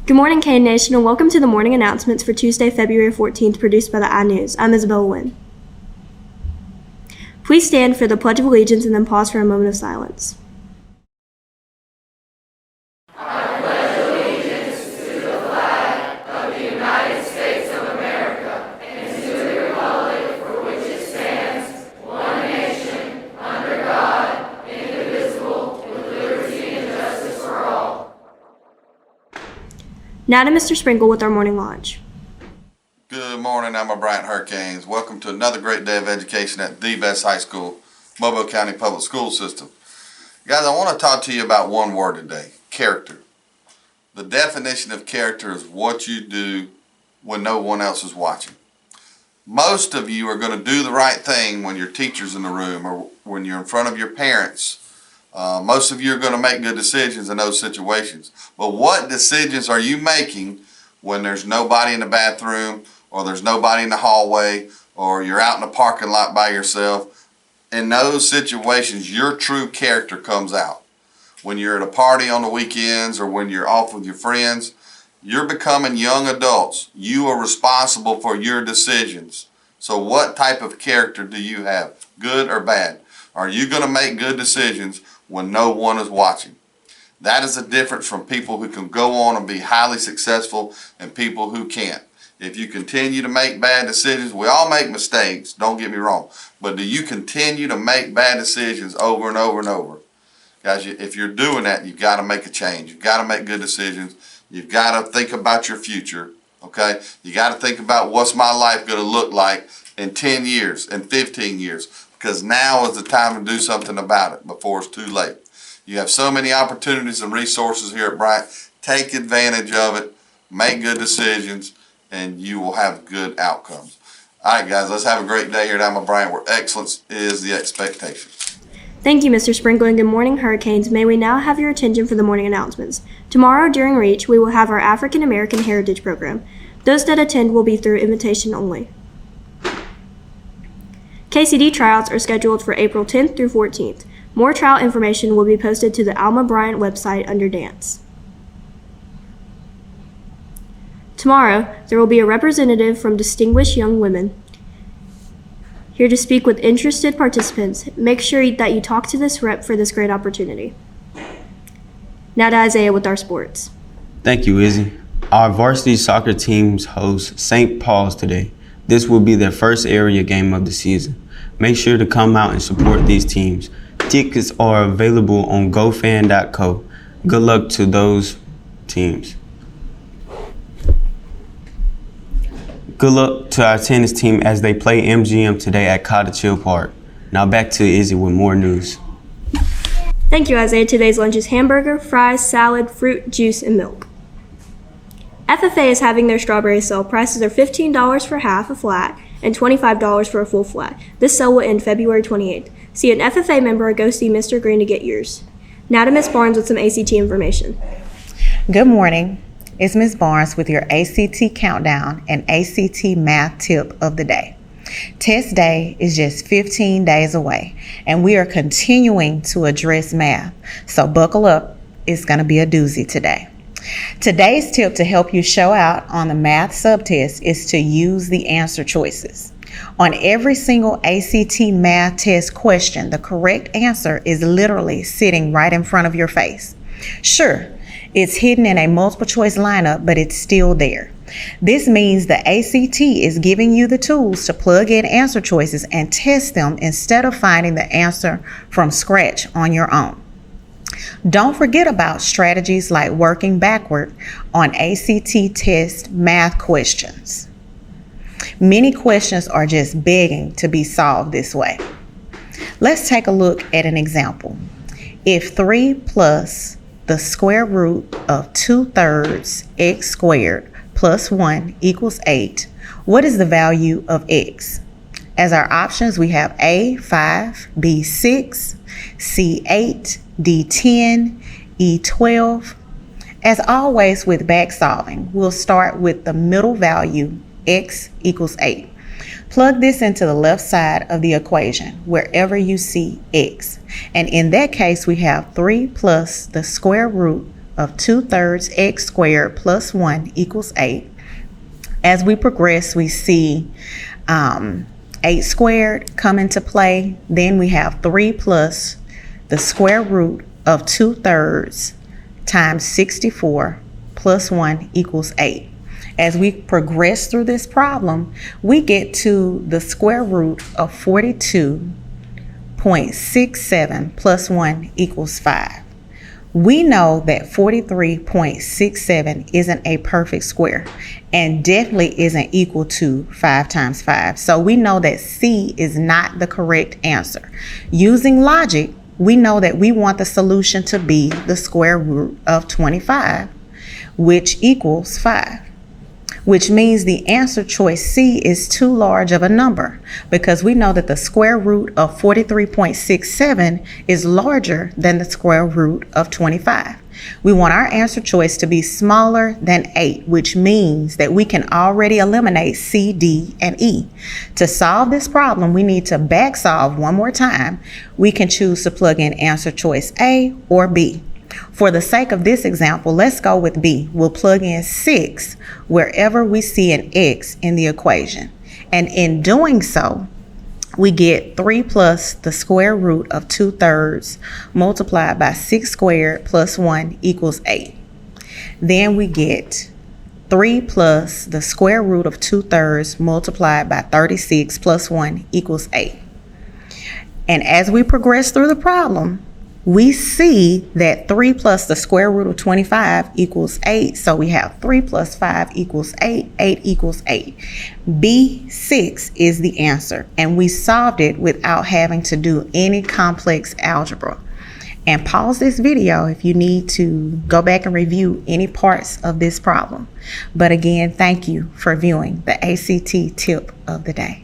Good morning, K Nation, and welcome to the morning announcements for Tuesday, February 14th, produced by the iNews. I'm Isabel Wynn. Please stand for the Pledge of Allegiance and then pause for a moment of silence. Now to Mr. Sprinkle with our morning launch. Good morning, I'm Bryant Hurricanes. Welcome to another great day of education at the best high school, Mobile County Public School System. Guys, I want to talk to you about one word today, character. The definition of character is what you do when no one else is watching. Most of you are going to do the right thing when your teacher's in the room or when you're in front of your parents. Most of you are going to make good decisions in those situations. But what decisions are you making when there's nobody in the bathroom, or there's nobody in the hallway, or you're out in the parking lot by yourself? In those situations, your true character comes out. When you're at a party on the weekends or when you're off with your friends, you're becoming young adults. You are responsible for your decisions. So what type of character do you have, good or bad? Are you going to make good decisions when no one is watching? That is the difference from people who can go on and be highly successful and people who can't. If you continue to make bad decisions, we all make mistakes, don't get me wrong, but do you continue to make bad decisions over and over and over? Guys, if you're doing that, you've got to make a change. You've got to make good decisions. You've got to think about your future, okay? You got to think about what's my life going to look like in 10 years, in 15 years, because now is the time to do something about it before it's too late. You have so many opportunities and resources here at Bryant. Take advantage of it, make good decisions, and you will have good outcomes. All right, guys, let's have a great day here at Alma Bryant, where excellence is the expectation. Thank you, Mr. Sprinkle, and good morning, Hurricanes. May we now have your attention for the morning announcements. Tomorrow during Reach, we will have our African American Heritage Program. Those that attend will be through invitation only. KCD tryouts are scheduled for April 10th through 14th. More trial information will be posted to the Alma Bryant website under Dance. Tomorrow, there will be a representative from Distinguished Young Women here to speak with interested participants. Make sure that you talk to this rep for this great opportunity. Now to Isaiah with our sports. Thank you, Izzy. Our varsity soccer teams host St. Paul's today. This will be their first area game of the season. Make sure to come out and support these teams. Tickets are available on gofan.co. Good luck to those teams. Good luck to our tennis team as they play MGM today at Cottage Hill Park. Now back to Izzy with more news. Thank you, Isaiah. Today's lunch is hamburger, fries, salad, fruit, juice, and milk. FFA is having their strawberry sale. Prices are $15 for half a flat and $25 for a full flat. This sale will end February 28th. See an FFA member or go see Mr. Green to get yours. Now to Ms. Barnes with some ACT information. Good morning. It's Ms. Barnes with your ACT countdown and ACT math tip of the day. Test day is just 15 days away, and we are continuing to address math. So buckle up. It's going to be a doozy today. Today's tip to help you show out on the math subtest is to use the answer choices. On every single ACT math test question, the correct answer is literally sitting right in front of your face. Sure, it's hidden in a multiple choice lineup, but it's still there. This means the ACT is giving you the tools to plug in answer choices and test them instead of finding the answer from scratch on your own. Don't forget about strategies like working backward on ACT test math questions. Many questions are just begging to be solved this way. Let's take a look at an example. If 3 plus the square root of 2/3 x squared plus 1 equals 8, what is the value of x? As our options, we have A, 5, B, 6, C, 8, D, 10, E, 12. As always with back solving, we'll start with the middle value, x equals 8. Plug this into the left side of the equation, wherever you see x. And in that case, we have 3 plus the square root of 2/3 x squared plus 1 equals 8. As we progress, we see 8 squared come into play. Then we have 3 plus the square root of 2/3 times 64 plus 1 equals 8. As we progress through this problem, we get to the square root of 42.67 plus 1 equals 5. We know that 43.67 isn't a perfect square and definitely isn't equal to 5 times 5. So we know that C is not the correct answer. Using logic, we know that we want the solution to be the square root of 25, which equals 5. Which means the answer choice C is too large of a number because we know that the square root of 43.67 is larger than the square root of 25. We want our answer choice to be smaller than 8, which means that we can already eliminate C, D, and E. To solve this problem, we need to back solve one more time. We can choose to plug in answer choice A or B. For the sake of this example, let's go with B. We'll plug in 6 wherever we see an X in the equation. And in doing so, we get 3 plus the square root of 2/3 multiplied by 6 squared plus 1 equals 8. Then we get 3 plus the square root of 2/3 multiplied by 36 plus 1 equals 8. And as we progress through the problem, we see that 3 plus the square root of 25 equals 8. So we have 3 plus 5 equals 8. 8 equals 8. B6 is the answer. And we solved it without having to do any complex algebra. And pause this video if you need to go back and review any parts of this problem. But again, thank you for viewing the ACT tip of the day.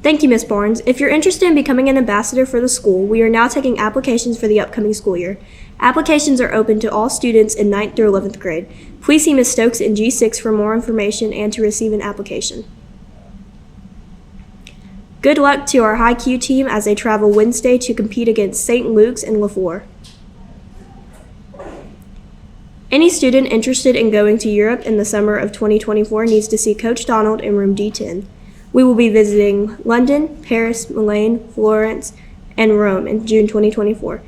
Thank you, Ms. Barnes. If you're interested in becoming an ambassador for the school, we are now taking applications for the upcoming school year. Applications are open to all students in 9th through 11th grade. Please see Ms. Stokes in G6 for more information and to receive an application. Good luck to our High Q team as they travel Wednesday to compete against St. Luke's and LaFleur. Any student interested in going to Europe in the summer of 2024 needs to see Coach Donald in room D10. We will be visiting London, Paris, Milan, Florence, and Rome in June 2024.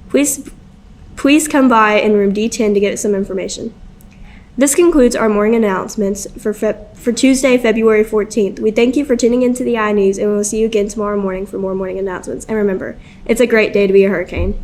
Please come by in room D10 to get some information. This concludes our morning announcements for Tuesday, February 14th. We thank you for tuning into the iNews, and we will see you again tomorrow morning for more morning announcements. And remember, it's a great day to be a hurricane.